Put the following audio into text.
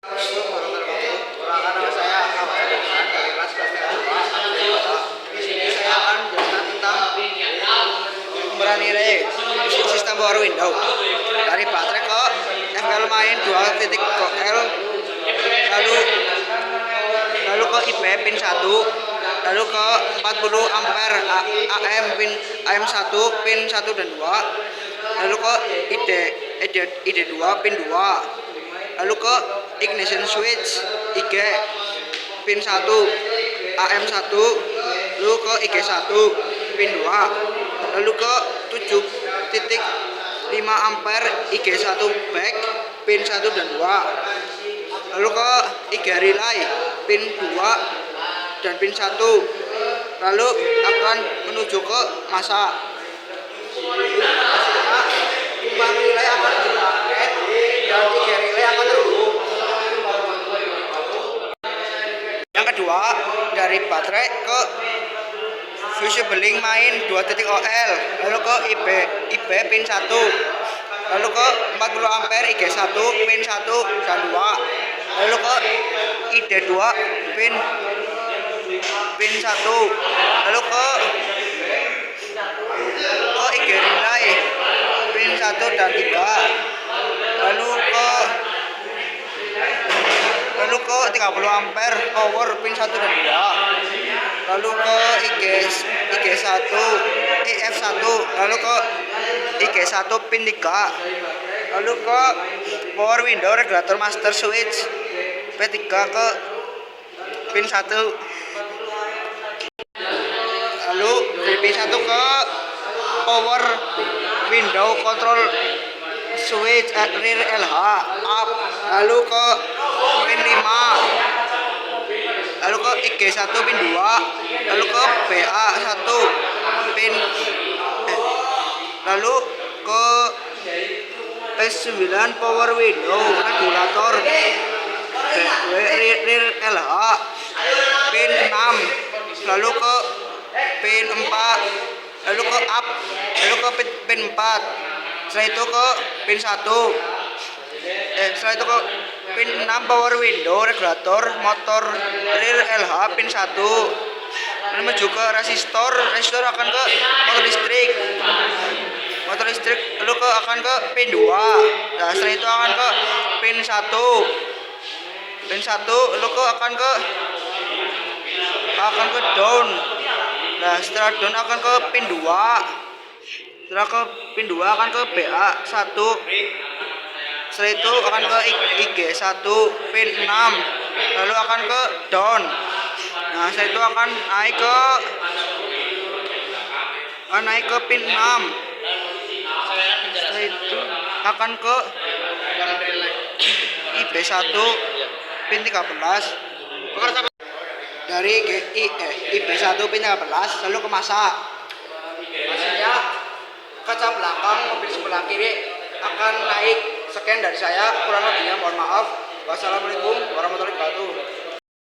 Nama saya Ahmad Irfan dari kelas 11 Di sini saya akan menjelaskan tentang pembayaran nilai sistem power window dari baterai ke FL main 2.0, lalu ke IP pin 1, lalu ke 40 ampere AM pin AM1 pin 1 dan 2, lalu ke ID 2 pin 2, lalu ke ignition switch IG pin 1 AM1, lalu ke IG1 pin 2, lalu ke 7.5 ampere IG1 back pin 1 dan 2, lalu ke IG relay pin 2 dan pin 1, lalu akan menuju ke masa. Timbang relay akan dimagnet dan IG relay akan terhubung. Yang kedua, dari baterai ke fusible main 2.0, lalu ke IB pin 1, lalu ke 40 ampere IG1 pin 1 dan 2, lalu ke ID2 pin 1, lalu ke IG relay pin 1 dan 3, lalu ke 30 ampere power pin 1 dan 2, lalu ke IG1 F1, lalu ke IG1 pin 3, lalu ke power window regulator master switch P3 ke pin 1, lalu dari pin 1 ke power window control switch rear LH up, lalu ke pin 5, lalu ke IG1 pin 2, lalu ke BA1 pin lalu ke P9 power window regulator rear LH pin 6, lalu ke pin 4, lalu ke up, lalu ke pin 4, setelah itu ke pin 1, setelah itu ke pin 6 power window regulator motor rear LH pin 1, menuju ke resistor akan ke motor listrik, lalu akan ke pin 2. Nah, setelah itu akan ke pin 1, lalu akan ke down. Nah, setelah down akan ke pin 2, setelah ke pin 2 akan ke BA1, setelah itu akan ke IG1 pin 6, lalu akan ke down. Nah, setelah itu akan naik ke pin 6, setelah itu akan ke IB1 pin 13, dari IB1 pin 13 lalu ke masanya kaca belakang mobil sebelah kiri akan naik. Sekian dari saya, kurang lebihnya mohon maaf. Wassalamualaikum warahmatullahi wabarakatuh.